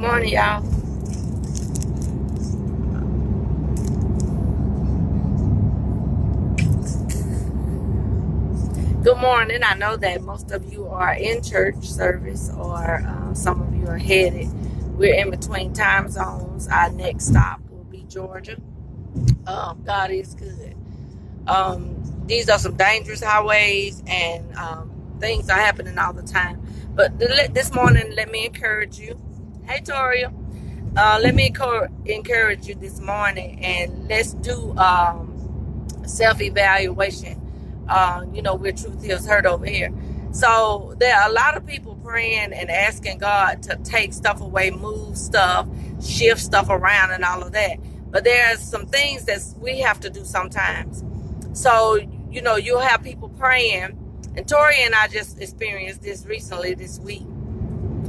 morning, y'all. Good morning. I know that most of you are in church service, or some of you are headed. We're in between time zones. Our next stop will be Georgia. God is good. These are some dangerous highways, and things are happening all the time. But this morning, let me encourage you. Hey, Toria. Let me encourage you this morning, and let's do self-evaluation. Where truth is heard over here. So there are a lot of people praying and asking God to take stuff away, move stuff, shift stuff around and all of that. But there's some things that we have to do sometimes. So, you'll have people praying, and Tori and I just experienced this recently this week.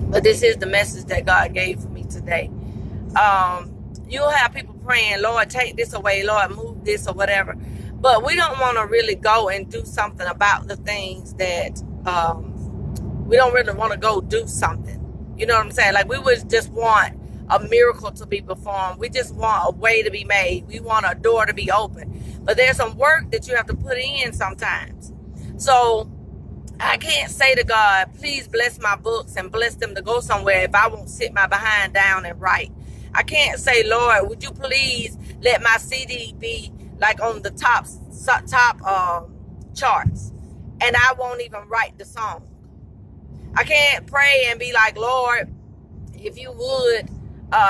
But this is the message that God gave for me today. You'll have people praying, Lord, take this away, Lord, move this or whatever. But we don't want to really go and do something about the things that we don't really want to go do something. You know what I'm saying? Like, we would just want a miracle to be performed. We just want a way to be made. We want a door to be open. But there's some work that you have to put in sometimes. So I can't say to God, please bless my books and bless them to go somewhere if I won't sit my behind down and write. I can't say, Lord, would you please let my CD be like on the top charts, and I won't even write the song. I can't pray and be like, Lord, if you would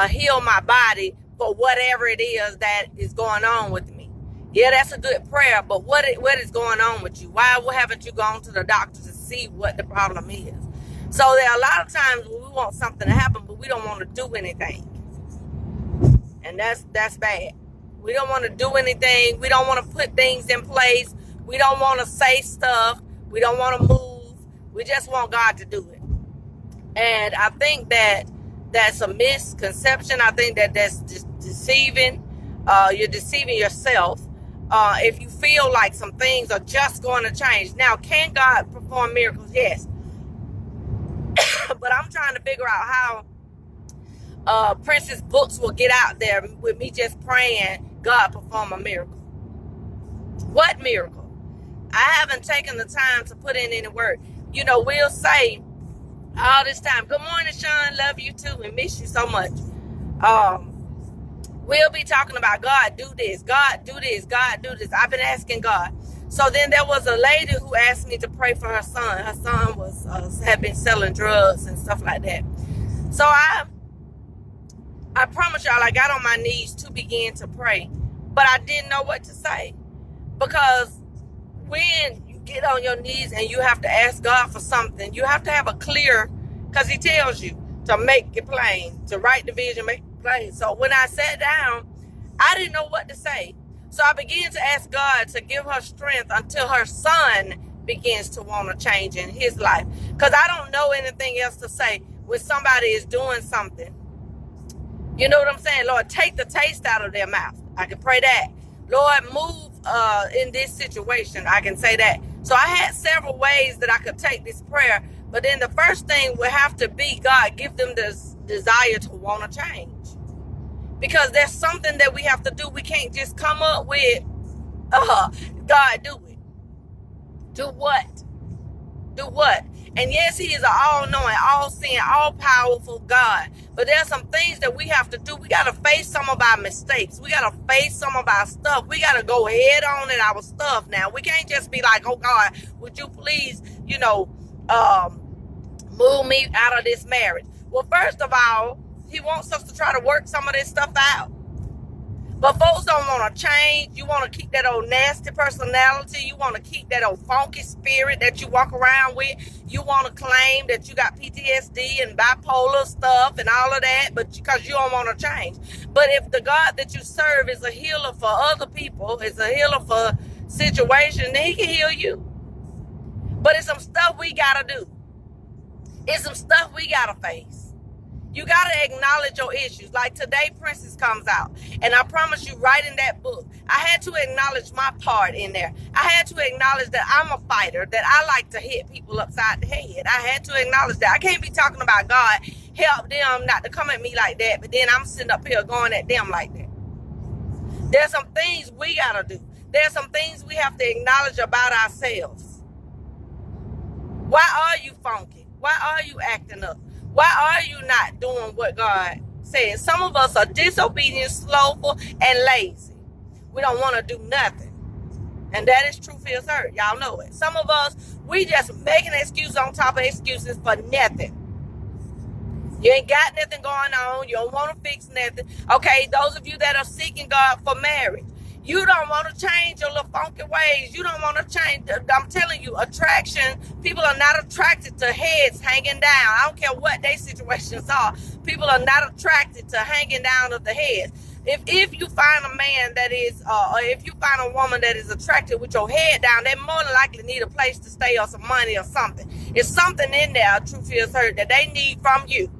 heal my body for whatever it is that is going on with me. Yeah, that's a good prayer, but what is going on with you? Why haven't you gone to the doctor to see what the problem is? So there are a lot of times when we want something to happen, but we don't want to do anything. And that's bad. We don't want to do anything. We don't want to put things in place. We don't want to say stuff. We don't want to move. We just want God to do it. And I think that that's a misconception. I think that that's deceiving. You're deceiving yourself. If you feel like some things are just going to change. Now, can God perform miracles? Yes. But I'm trying to figure out how Princess Books will get out there with me just praying, God perform a miracle. What miracle? I haven't taken the time to put in any work. We'll say all this time, good morning, Sean, love you too and miss you so much. We'll be talking about God do this, God do this, God do this. I've been asking God. So then there was a lady who asked me to pray for her son. Her son had been selling drugs and stuff like that. So I promise y'all, I got on my knees to begin to pray, but I didn't know what to say. Because when you get on your knees and you have to ask God for something, you have to have a clear, because he tells you to make it plain, to write the vision, make it plain. So when I sat down, I didn't know what to say. So I began to ask God to give her strength until her son begins to want to change in his life. Because I don't know anything else to say when somebody is doing something. You know what I'm saying? Lord, take the taste out of their mouth. I can pray that. Lord, move in this situation. I can say that. So I had several ways that I could take this prayer. But then the first thing would have to be, God, give them this desire to want to change. Because there's something that we have to do. We can't just come up with, God, do it. Do what? Do what? And yes, he is an all-knowing, all-seeing, all-powerful God. But there's some things that we have to do. We got to face some of our mistakes. We got to face some of our stuff. We got to go head on in our stuff now. We can't just be like, oh, God, would you please, move me out of this marriage? Well, first of all, he wants us to try to work some of this stuff out. But folks don't want to change. You want to keep that old nasty personality. You want to keep that old funky spirit that you walk around with. You want to claim that you got PTSD and bipolar stuff and all of that, but because you don't want to change. But if the God that you serve is a healer for other people, is a healer for situation, then he can heal you. But it's some stuff we got to do. It's some stuff we got to face. You got to acknowledge your issues. Like today, Princess comes out. And I promise you, writing that book, I had to acknowledge my part in there. I had to acknowledge that I'm a fighter, that I like to hit people upside the head. I had to acknowledge that. I can't be talking about God help them not to come at me like that, but then I'm sitting up here going at them like that. There's some things we gotta do. There's some things we have to acknowledge about ourselves. Why are you funky? Why are you acting up? Why are you not doing what God says? Some of us are disobedient, slowful, and lazy. We don't want to do nothing. And that is true feels hurt. Y'all know it. Some of us, we just making excuses on top of excuses for nothing. You ain't got nothing going on. You don't want to fix nothing. Okay, those of you that are seeking God for marriage, you don't want to change your little funky ways. You don't want to change. I'm telling you, attraction, people are not attracted to heads hanging down. I don't care what their situations are. People are not attracted to hanging down of the heads. If you find a man that is, or if you find a woman that is attracted with your head down, they more than likely need a place to stay or some money or something. It's something in there, truth is hurt, that they need from you.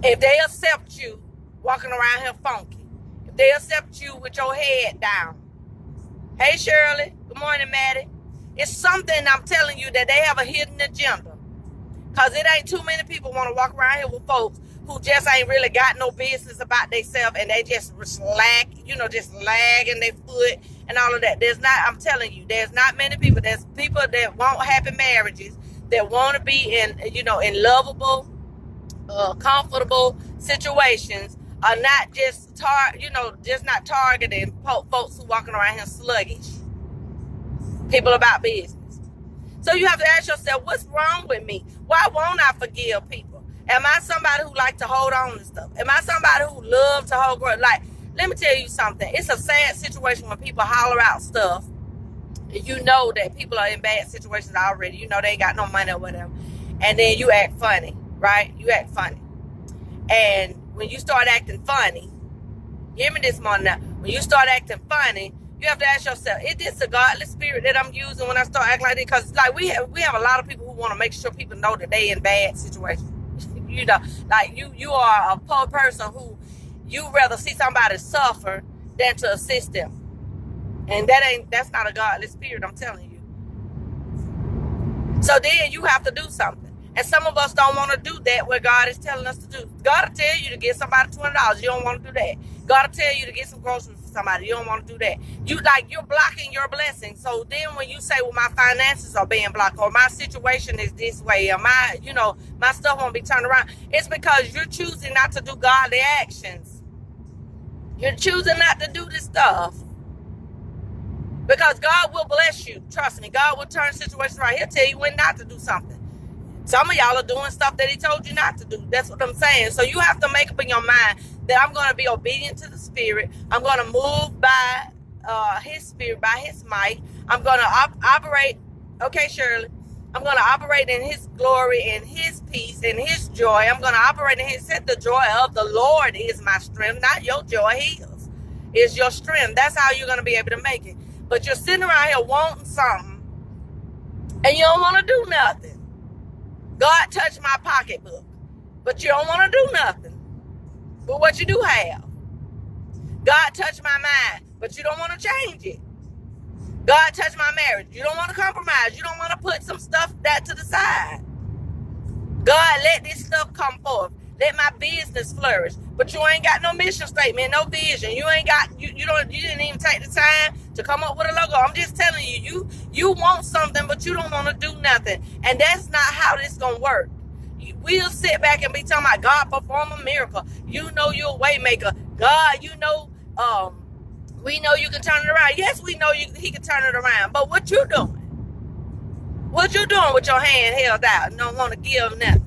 If they accept you walking around here funky, if they accept you with your head down. Hey, Shirley. Good morning, Maddie. It's something, I'm telling you, that they have a hidden agenda. Because it ain't too many people want to walk around here with folks who just ain't really got no business about themselves, and they just slack, just lagging their foot and all of that. I'm telling you, there's not many people. There's people that want happy marriages, that want to be in lovable, comfortable situations, are not just not targeting folks who walking around here sluggish. People about business. So you have to ask yourself, what's wrong with me? Why won't I forgive people? Am I somebody who like to hold on to stuff? Am I somebody who love to hold grudge? Like, let me tell you something. It's a sad situation when people holler out stuff. You know that people are in bad situations already. You know they ain't got no money or whatever. And then you act funny, right? You act funny. And when you start acting funny, hear me this morning now. When you start acting funny, you have to ask yourself, is this a godly spirit that I'm using when I start acting like this? Because like we have a lot of people who want to make sure people know that they in bad situations. Like you are a poor person who you rather see somebody suffer than to assist them. And that's not a godly spirit, I'm telling you. So then you have to do something. And some of us don't want to do that what God is telling us to do. God will tell you to get somebody $20. You don't want to do that. God will tell you to get some groceries for somebody. You don't want to do that. You're blocking your blessing. So then when you say, well, my finances are being blocked, or my situation is this way, or my stuff won't be turned around, it's because you're choosing not to do godly actions. You're choosing not to do this stuff. Because God will bless you. Trust me. God will turn situations around. He'll tell you when not to do something. Some of y'all are doing stuff that he told you not to do. That's what I'm saying. So you have to make up in your mind that I'm going to be obedient to the Spirit. I'm going to move by his Spirit, by his might. I'm going to operate. Okay, Shirley. I'm going to operate in his glory and his peace and his joy. I'm going to operate in his. The joy of the Lord is my strength, not your joy. His is your strength. That's how you're going to be able to make it. But you're sitting around here wanting something and you don't want to do nothing. God touched my pocketbook, but you don't want to do nothing. But what you do have. God touched my mind, but you don't want to change it. God touched my marriage. You don't want to compromise. You don't want to put some stuff that to the side. God, let this stuff come forth. Let my business flourish. But you ain't got no mission statement, no vision. You ain't got, you didn't even take the time to come up with a logo. I'm just telling you, you want something, but you don't want to do nothing. And that's not how this gonna work. We'll sit back and be talking about God perform a miracle. You know you're a way maker. God, we know you can turn it around. Yes, we know he can turn it around. But what you doing? What you doing with your hand held out and don't want to give nothing?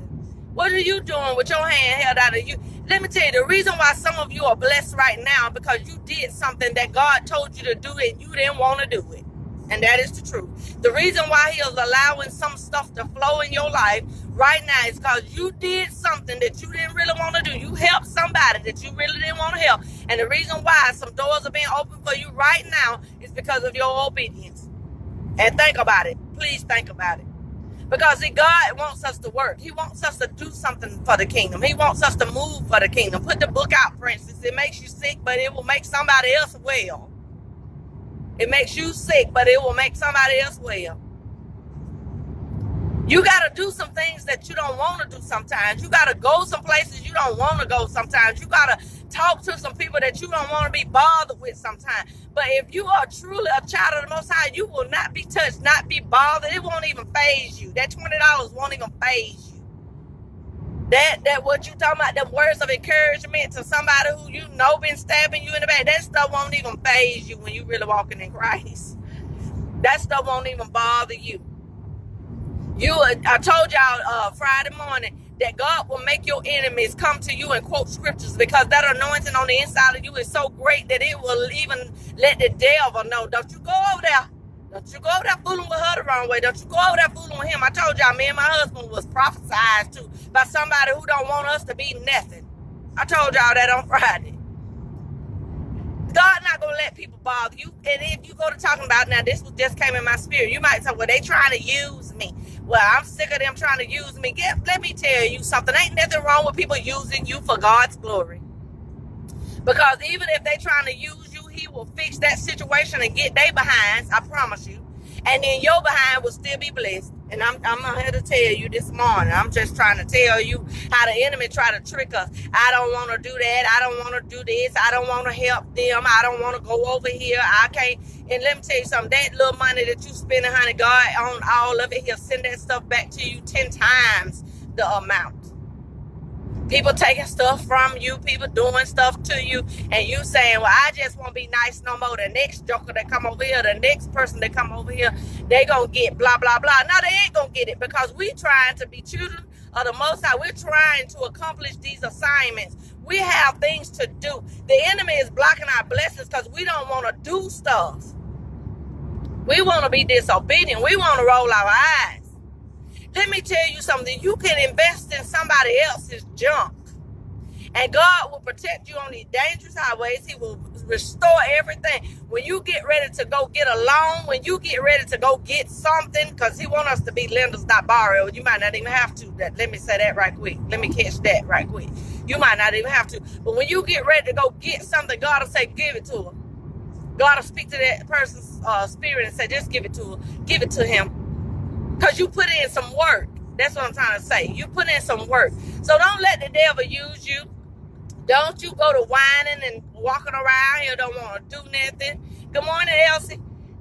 What are you doing with your hand held out? Let me tell you, the reason why some of you are blessed right now because you did something that God told you to do and you didn't want to do it. And that is the truth. The reason why he is allowing some stuff to flow in your life right now is because you did something that you didn't really want to do. You helped somebody that you really didn't want to help. And the reason why some doors are being opened for you right now is because of your obedience. And think about it. Please think about it. Because see, God wants us to work. He wants us to do something for the kingdom. He wants us to move for the kingdom. Put the book out, for instance. It makes you sick, but it will make somebody else well. It makes you sick, but it will make somebody else well. You got to do some things that you don't want to do sometimes. You got to go some places you don't want to go sometimes. You got to talk to some people that you don't want to be bothered with sometimes. But if you are truly a child of the Most High, you will not be touched, not be bothered. It won't even faze you. That $20 won't even faze you. That what you talking about, the words of encouragement to somebody who you know been stabbing you in the back, that stuff won't even faze you when you really walking in Christ. That stuff won't even bother you. I told y'all Friday morning that God will make your enemies come to you and quote scriptures, because that anointing on the inside of you is so great that it will even let the devil know. Don't you go over there. Don't you go over there fooling with her the wrong way. Don't you go over there fooling with him. I told y'all, me and my husband was prophesied to by somebody who don't want us to be nothing. I told y'all that on Friday. God not going to let people bother you. And if you go to talking about, now this just came in my spirit, you might say, well, they trying to use me. Well, I'm sick of them trying to use me. Let me tell you something. Ain't nothing wrong with people using you for God's glory. Because even if they trying to use you, he will fix that situation and get their behinds, I promise you. And then your behind will still be blessed. And I'm here to tell you this morning. I'm just trying to tell you how the enemy try to trick us. I don't want to do that. I don't want to do this. I don't want to help them. I don't want to go over here. I can't. And let me tell you something. That little money that you spending, honey, God on all of it, he'll send that stuff back to you 10 times the amount. People taking stuff from you, people doing stuff to you, and you saying, well, I just won't be nice no more. The next joker that come over here, the next person that come over here, they gonna get blah, blah, blah. No, they ain't gonna get it, because we trying to be children of the Most High. We're trying to accomplish these assignments. We have things to do. The enemy is blocking our blessings because we don't want to do stuff. We want to be disobedient. We want to roll our eyes. Let me tell you something. You can invest in somebody else's junk, and God will protect you on these dangerous highways. He will restore everything. When you get ready to go get a loan, when you get ready to go get something, because he wants us to be lenders, not borrowers. You might not even have to. Let me say that right quick. Let me catch that right quick. You might not even have to. But when you get ready to go get something, God will say, give it to her. God will speak to that person's spirit and say, just give it to her. Give it to him. Because you put in some work. That's what I'm trying to say. You put in some work. So don't let the devil use you. Don't you go to whining and walking around here, don't want to do nothing. Good morning, Elsie.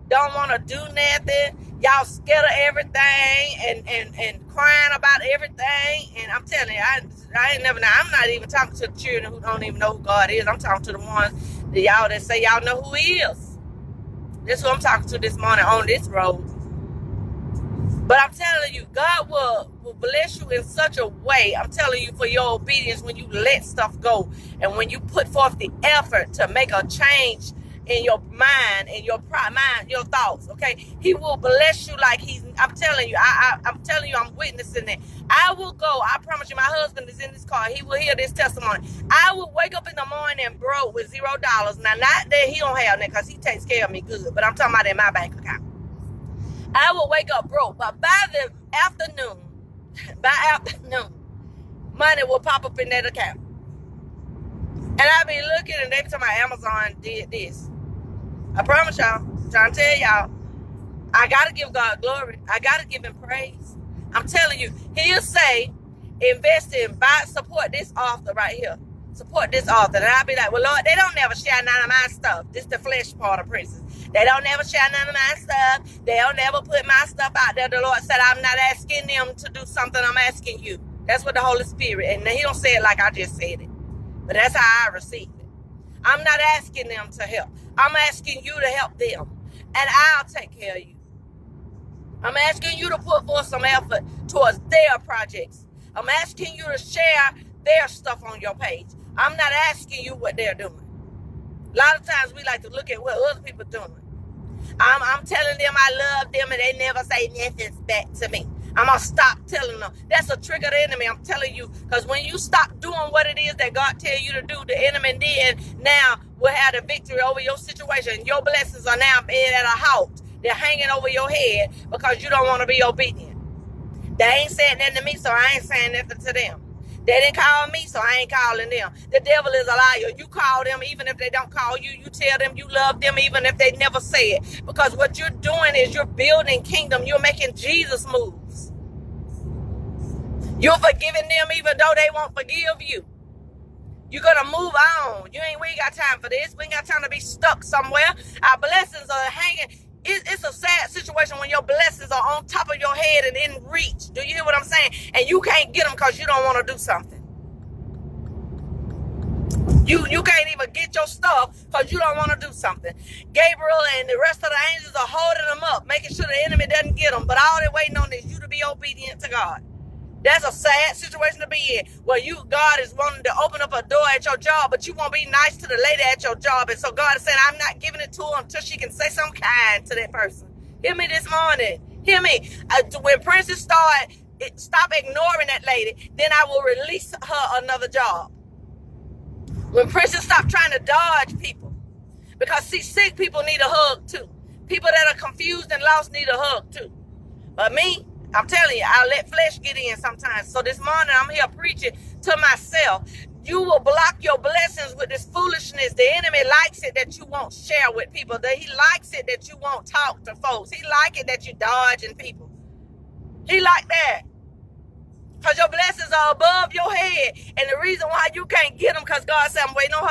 Don't want to do nothing. Y'all scared of everything and crying about everything. And I'm telling you, I ain't never know. I'm not even talking to the children who don't even know who God is. I'm talking to the ones that say y'all know who he is. This is who I'm talking to this morning on this road. But I'm telling you, God will bless you in such a way. I'm telling you, for your obedience, when you let stuff go and when you put forth the effort to make a change in your mind, in your mind, your thoughts, okay? He will bless you like I'm telling you, I'm telling you, I'm witnessing it. I will go. I promise you, my husband is in this car. He will hear this testimony. I will wake up in the morning broke with $0. Now, not that he don't have that, because he takes care of me good, but I'm talking about in my bank account. I will wake up broke, but by the afternoon, money will pop up in that account. And I be looking, and they be talking about Amazon did this. I promise y'all, I'm trying to tell y'all, I got to give God glory. I got to give him praise. I'm telling you, he'll say, invest in, support this author right here. Support this author. And I'll be like, well, Lord, they don't never share none of my stuff. This the flesh part of Princess. They don't never share none of my stuff. They don't never put my stuff out there. The Lord said, I'm not asking them to do something. I'm asking you. That's what the Holy Spirit, and he don't say it like I just said it, but that's how I receive it. I'm not asking them to help. I'm asking you to help them, and I'll take care of you. I'm asking you to put forth some effort towards their projects. I'm asking you to share their stuff on your page. I'm not asking you what they're doing. A lot of times we like to look at what other people are doing. I'm telling them I love them, and they never say nothing back to me. I'm going to stop telling them. That's a trick of the enemy, I'm telling you. Because when you stop doing what it is that God tell you to do, the enemy then now will have the victory over your situation. Your blessings are now being at a halt. They're hanging over your head because you don't want to be obedient. They ain't saying nothing to me, so I ain't saying nothing to them. They didn't call me, so I ain't calling them. The devil is a liar. You call them even if they don't call you. You tell them you love them even if they never say it. Because what you're doing is you're building kingdom. You're making Jesus moves. You're forgiving them even though they won't forgive you. You're going to move on. We ain't got time for this. We ain't got time to be stuck somewhere. Our blessings are hanging. It's a sad situation when your blessings are on top of your head and in reach. Do you hear what I'm saying? And you can't get them because you don't want to do something. You can't even get your stuff because you don't want to do something. Gabriel and the rest of the angels are holding them up, making sure the enemy doesn't get them. But all they're waiting on is you to be obedient to God. That's a sad situation to be in, where God is wanting to open up a door at your job, but you won't be nice to the lady at your job. And so God is saying, I'm not giving it to her until she can say something kind to that person. Hear me this morning. Hear me. When Princess stop ignoring that lady, then I will release her another job. When Princess stop trying to dodge people. Because see, sick people need a hug too. People that are confused and lost need a hug too. But me, I'm telling you, I'll let flesh get in sometimes. So this morning, I'm here preaching to myself. You will block your blessings with this foolishness. The enemy likes it that you won't share with people. He likes it that you won't talk to folks. He likes it that you dodging people. He like that. Because your blessings are above your head. And the reason why you can't get them, because God said, I'm waiting on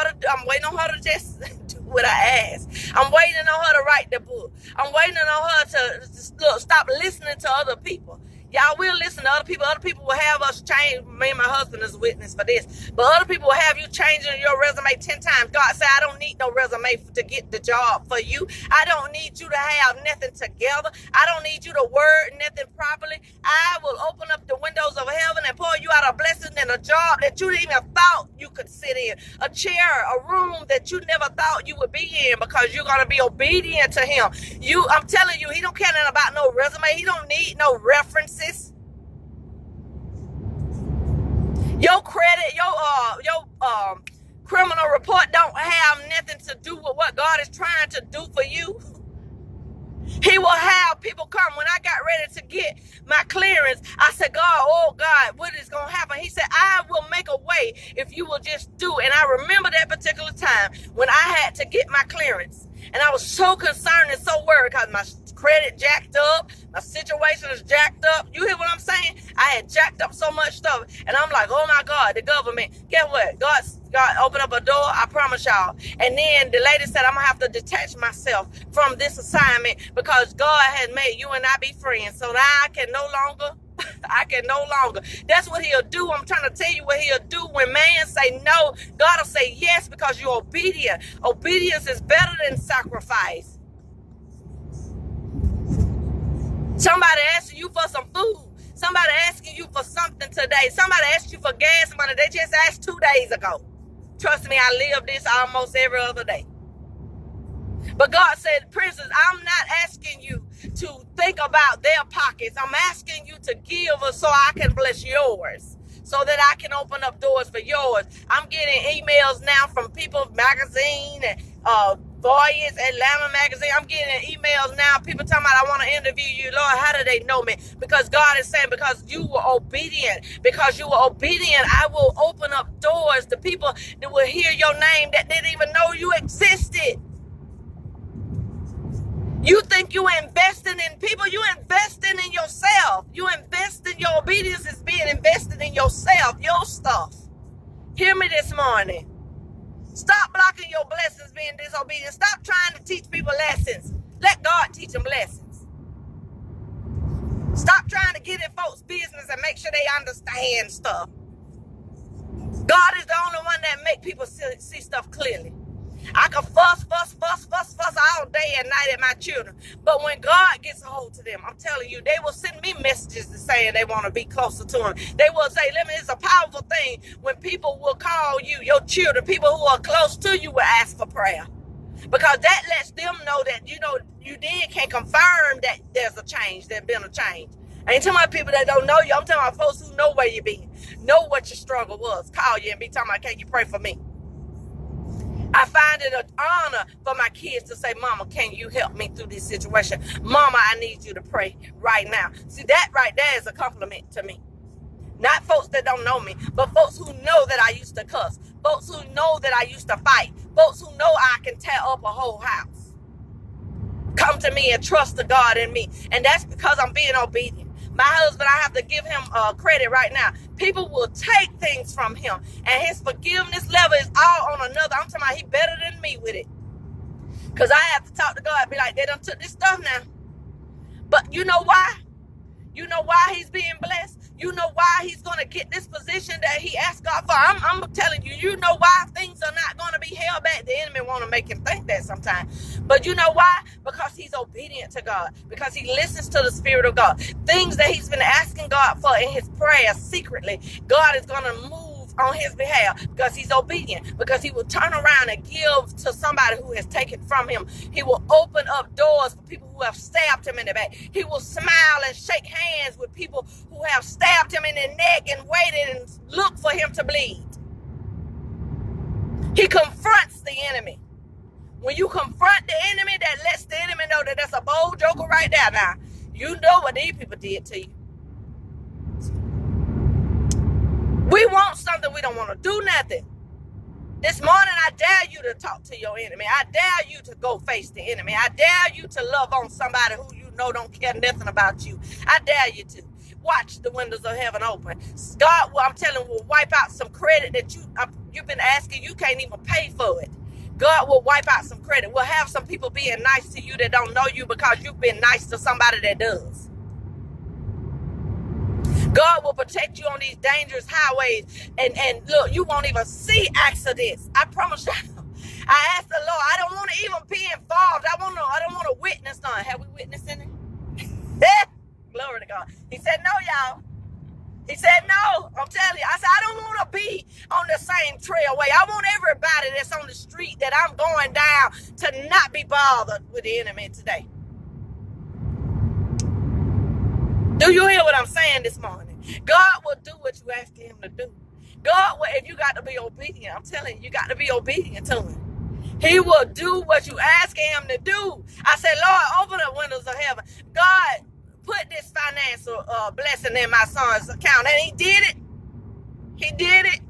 her to just do what I ask. I'm waiting on her to write the book. I'm waiting on her to stop listening to other people. Y'all will listen to other people. Other people will have us change. Me and my husband is a witness for this. But other people will have you changing your resume 10 times. God said, I don't need no resume to get the job for you. I don't need you to have nothing together. I don't need you to word nothing properly. I will open up the windows of heaven and pour you out a blessing and a job that you didn't even thought you could sit in. A chair, a room that you never thought you would be in, because you're going to be obedient to him. I'm telling you, he don't care nothing about no resume. He don't need no references. Your credit, your criminal report don't have nothing to do with what God is trying to do for you. He will have people come. When I got ready to get my clearance, I said, God, what is going to happen? He said, I will make a way if you will just do. And I remember that particular time when I had to get my clearance. And I was so concerned and so worried because my credit jacked up. My situation is jacked up. You hear what I'm saying? I had jacked up so much stuff. And I'm like, oh my God, the government. Guess what? God opened up a door. I promise y'all. And then the lady said, I'm going to have to detach myself from this assignment because God has made you and I be friends. So now I can no longer. That's what he'll do. I'm trying to tell you what he'll do. When man say no, God will say yes because you're obedient. Obedience is better than sacrifice. Somebody asking you for some food. Somebody asking you for something today. Somebody asked you for gas money. They just asked 2 days ago. Trust me, I live this almost every other day. But God said, Princess, I'm not asking you to think about their pockets. I'm asking you to give so I can bless yours, so that I can open up doors for yours. I'm getting emails now from People Magazine and Voyage, Atlanta Magazine. I'm getting emails now. People talking about, I want to interview you. Lord, how do they know me? Because God is saying, because you were obedient. Because you were obedient, I will open up doors to people that will hear your name that didn't even know you existed. You think you investing in people, you investing in yourself. You invest in your obedience is being invested in yourself, your stuff. Hear me this morning. Stop blocking your blessings being disobedient. Stop trying to teach people lessons. Let God teach them lessons. Stop trying to get in folks' business and make sure they understand stuff. God is the only one that make people see stuff clearly. I can fuss all day and night at my children. But when God gets a hold to them, I'm telling you, they will send me messages saying they want to be closer to him. They will say, it's a powerful thing when people will call you, your children, people who are close to you will ask for prayer. Because that lets them know that, you then can confirm that there's a change, there's been a change. I ain't talking about people that don't know you. I'm talking about folks who know where you been, know what your struggle was, call you and be talking about, can you pray for me? I find it an honor for my kids to say, Mama, can you help me through this situation? Mama, I need you to pray right now. See, that right there is a compliment to me. Not folks that don't know me, but folks who know that I used to cuss. Folks who know that I used to fight. Folks who know I can tear up a whole house. Come to me and trust the God in me. And that's because I'm being obedient. My husband, I have to give him credit right now. People will take things from him, and his forgiveness level is all on another. I'm talking about he better than me with it. Because I have to talk to God and be like, they done took this stuff now. But you know why? You know why he's being blessed? You know why he's going to get this position that he asked God for? I'm telling you, you know why things are not going to be held back. The enemy want to make him think that sometimes. But you know why? Because he's obedient to God. Because he listens to the Spirit of God. Things that he's been asking God for in his prayers secretly, God is going to move on his behalf because he's obedient, because he will turn around and give to somebody who has taken from him. He will open up doors for people who have stabbed him in the back. He will smile and shake hands with people who have stabbed him in the neck and waited and looked for him to bleed. He confronts the enemy. When you confront the enemy, that lets the enemy know that that's a bold joker right there. Now, you know what these people did to you. We want something, we don't want to do nothing. This morning, I dare you to talk to your enemy. I dare you to go face the enemy. I dare you to love on somebody who you know don't care nothing about you. I dare you to. Watch the windows of heaven open. God, I'm telling you, will wipe out some credit that you've been asking. You can't even pay for it. God will wipe out some credit. We'll have some people being nice to you that don't know you because you've been nice to somebody that does. God will protect you on these dangerous highways. And look, you won't even see accidents. I promise you. I asked the Lord, I don't want to even be involved. I don't want to witness none. Have we witnessed any? Glory to God. He said, no, y'all. He said, no. I'm telling you. I said, I don't want to be on the same trailway. I want everybody that's on the street that I'm going down to not be bothered with the enemy today. Do you hear what I'm saying this morning? God will do what you ask him to do. God will, if you got to be obedient, I'm telling you, you got to be obedient to him. He will do what you ask him to do. I said, Lord, open the windows of heaven. God, put this financial blessing in my son's account. And he did it. He did it.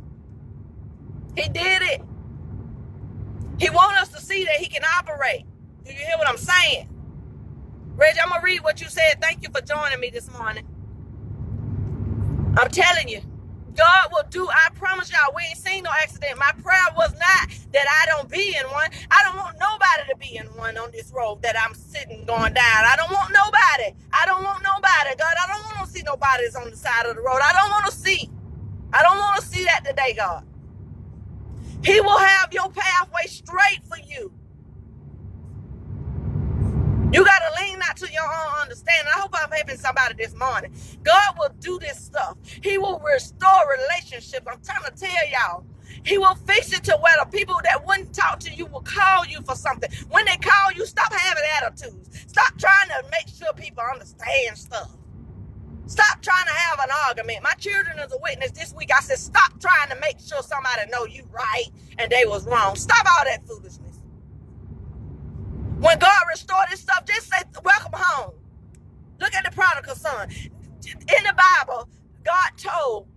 He did it. He wants us to see that he can operate. Do you hear what I'm saying? Reggie, I'm going to read what you said. Thank you for joining me this morning. I'm telling you, God will do, I promise y'all, we ain't seen no accident. My prayer was not that I don't be in one. I don't want nobody to be in one on this road that I'm sitting going down. I don't want nobody. I don't want nobody. God, I don't want to see nobody that's on the side of the road. I don't want to see. I don't want to see that today, God. He will have your pathway straight for you. You got to lean not to your own understanding. I hope I'm helping somebody this morning. God will do this stuff. He will restore relationships. I'm trying to tell y'all. He will fix it to where the people that wouldn't talk to you will call you for something. When they call you, stop having attitudes. Stop trying to make sure people understand stuff. Stop trying to have an argument. My children is a witness this week. I said, stop trying to make sure somebody know you right and they was wrong. Stop all that foolishness. When God restored this stuff, just say, welcome home. Look at the prodigal son. In the Bible, God told,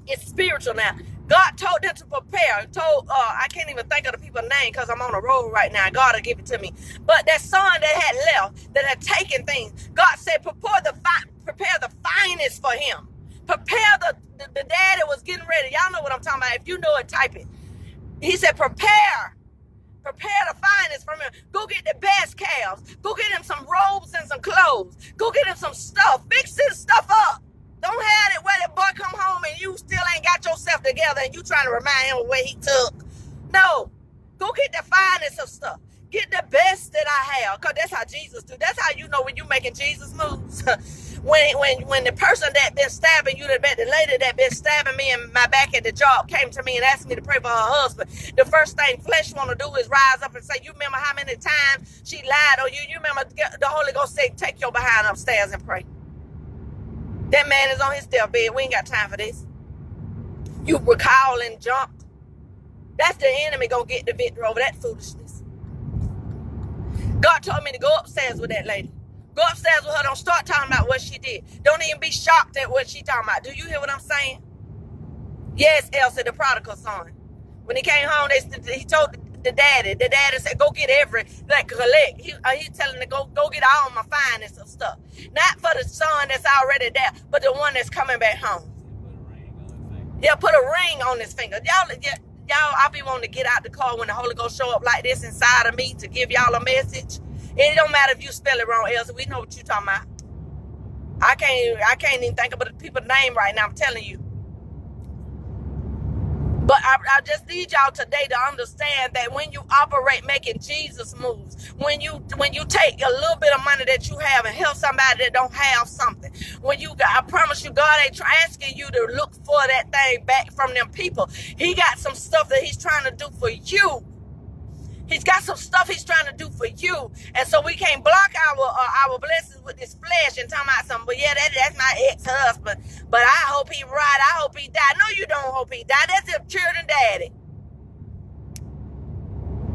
it's spiritual now, God told them to prepare. I can't even think of the people's name because I'm on the road right now. God will give it to me. But that son that had left, that had taken things, God said, prepare the finest for him. Prepare the dad that was getting ready. Y'all know what I'm talking about. If you know it, type it. He said, prepare the finest from him. Go get the best calves. Go get him some robes and some clothes. Go get him some stuff. Fix this stuff up. Don't have it where the boy come home and you still ain't got yourself together and you trying to remind him of what he took. No. Go get the finest of stuff. Get the best that I have. Because that's how Jesus do. That's how you know when you making Jesus moves. When the person that been stabbing you, the lady that been stabbing me in my back at the job came to me and asked me to pray for her husband, the first thing flesh want to do is rise up and say, you remember how many times she lied on you? You remember the Holy Ghost said, take your behind upstairs and pray. That man is on his deathbed. We ain't got time for this. You recall and jumped. That's the enemy gonna get the victory over that foolishness. God told me to go upstairs with that lady. Go upstairs with her. Don't start talking about what she did. Don't even be shocked at what she talking about. Do you hear what I'm saying? Yes, Elsa, the prodigal son. When he came home, he told the daddy. The daddy said, go get collect. He's telling them, go get all my finest of stuff. Not for the son that's already there, but the one that's coming back home. Yeah, put a ring on his finger. Y'all, I be wanting to get out the car when the Holy Ghost show up like this inside of me to give y'all a message. It don't matter if you spell it wrong, Elsa. We know what you're talking about. I can't even think about the people's name right now. I'm telling you. But I just need y'all today to understand that when you operate making Jesus moves, when you take a little bit of money that you have and help somebody that don't have something, I promise you, God ain't asking you to look for that thing back from them people. He got some stuff that he's trying to do for you. He's got some stuff he's trying to do for you. And so we can't block our blessings with this flesh and talking about something. But yeah, that's my ex-husband. But I hope he right. I hope he died. No, you don't hope he died. That's your children daddy.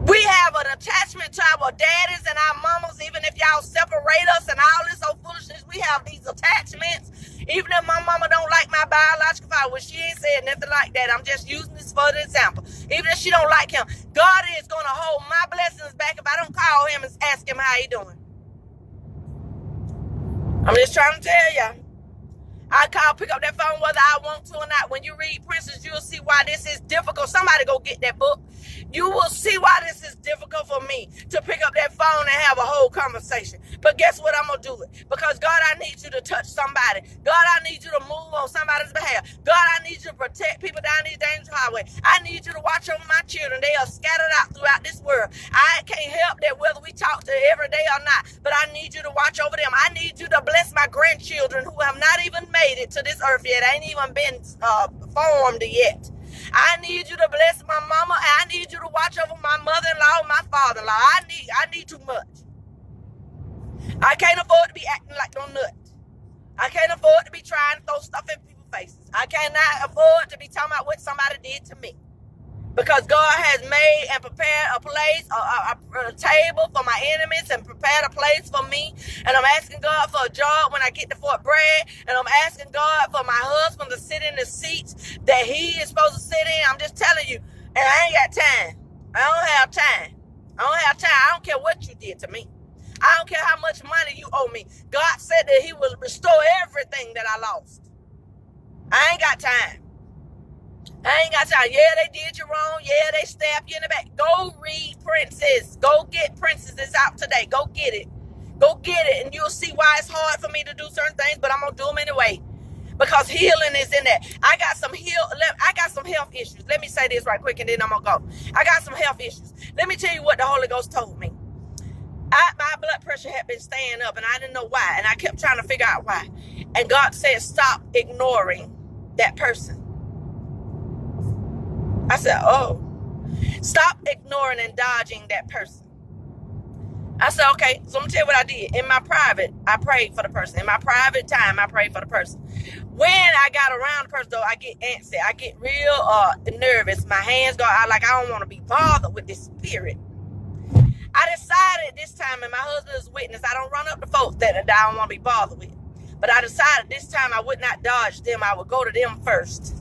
We have an attachment to our daddies and our mamas, even if y'all separate us and all this old foolishness. We have these attachments. Even if my mama don't like my biological father, well, she ain't said nothing like that. I'm just using this for an example. Even if she don't like him, God is going to hold my blessings back if I don't call him and ask him how he doing. I'm just trying to tell y'all. I pick up that phone whether I want to or not. When you read Princes, you'll see why this is difficult. Somebody go get that book. You will see why this is difficult for me to pick up that phone and have a whole conversation. But guess what? I'm going to do it. Because God, I need you to touch somebody. God, I need you to move on somebody's behalf. God, I need you to protect people down these dangerous highways. I need you to watch over my children. They are scattered out throughout this world. I can't help that whether we talk to every day or not. But I need you to watch over them. I need you to bless my grandchildren who have not even made it to this earth yet. I ain't even been formed yet. I need you to bless my mama. I need you to watch over my mother-in-law, my father-in-law. I need too much. I can't afford to be acting like no nut. I can't afford to be trying to throw stuff in people's faces. I cannot afford to be talking about what somebody did to me. Because God has made and prepared a place, a table for my enemies and prepared a place for me. And I'm asking God for a job when I get to Fort Bragg. And I'm asking God for my husband to sit in the seats that he is supposed to sit in. I'm just telling you. And I ain't got time. I don't have time. I don't care what you did to me. I don't care how much money you owe me. God said that he will restore everything that I lost. I ain't got time. I ain't got time. Yeah, they did you wrong. Yeah, they stabbed you in the back. Go read Princes. Go get Princes. It's out today. Go get it. Go get it. And you'll see why it's hard for me to do certain things, but I'm going to do them anyway. Because healing is in there. I got some health issues. Let me say this right quick and then I'm going to go. I got some health issues. Let me tell you what the Holy Ghost told me. My blood pressure had been staying up and I didn't know why. And I kept trying to figure out why. And God said, stop ignoring that person. I said, oh, stop ignoring and dodging that person. I said, okay, so I'm going to tell you what I did. In my private, I prayed for the person. In my private time, I prayed for the person. When I got around the person, though, I get antsy. I get real nervous. My hands go out like I don't want to be bothered with this spirit. I decided this time, and my husband is witness, I don't run up to folks that I don't want to be bothered with. But I decided this time I would not dodge them. I would go to them first.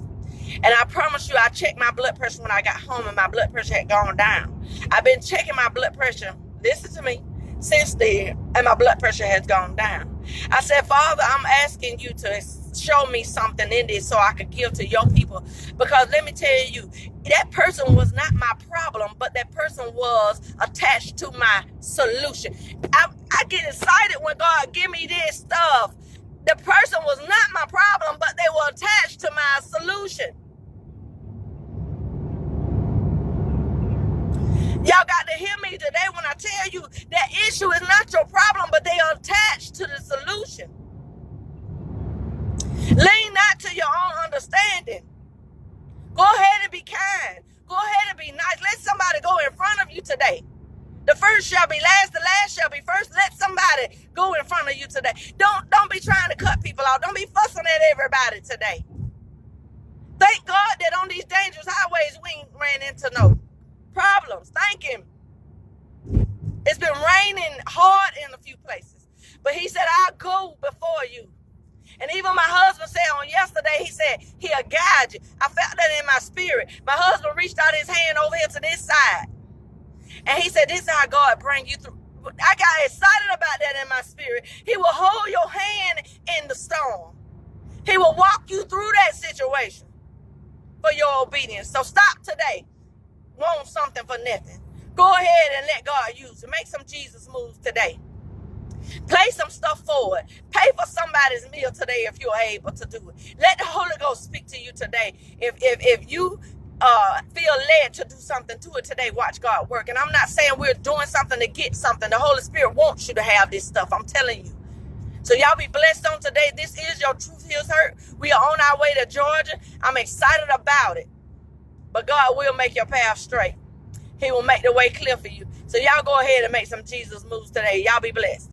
And I promise you, I checked my blood pressure when I got home and my blood pressure had gone down. I've been checking my blood pressure, listen to me, since then, and my blood pressure has gone down. I said, Father, I'm asking you to show me something in this so I could give to your people. Because let me tell you, that person was not my problem, but that person was attached to my solution. I get excited when God give me this stuff. The person was not my problem, but they were attached to my solution. Y'all got to hear me today when I tell you that issue is not your problem, but they are attached to the solution. Lean not to your own understanding. Go ahead and be kind. Go ahead and be nice. Let somebody go in front of you today. The first shall be last, the last shall be first. Let somebody go in front of you today. Don't be trying to cut people out. Don't be fussing at everybody today. Thank God that on these dangerous highways we ain't ran into no problems. Thank him. It's been raining hard in a few places. But he said, I'll go before you. And even my husband said on yesterday, he said, he'll guide you. I felt that in my spirit. My husband reached out his hand over here to this side. And he said, this is how God bring you through. I got excited about that in my spirit. He will hold your hand in the storm. He will walk you through that situation for your obedience. So stop today. Want something for nothing. Go ahead and let God use it. Make some Jesus moves today. Play some stuff forward. Pay for somebody's meal today if you're able to do it. Let the Holy Ghost speak to you today. If you feel led to do something to it today, watch God work. And I'm not saying we're doing something to get something. The Holy Spirit wants you to have this stuff. I'm telling you. So y'all be blessed on today. This is your Truth Heals Hurt. We are on our way to Georgia. I'm excited about it. But God will make your path straight. He will make the way clear for you. So y'all go ahead and make some Jesus moves today. Y'all be blessed.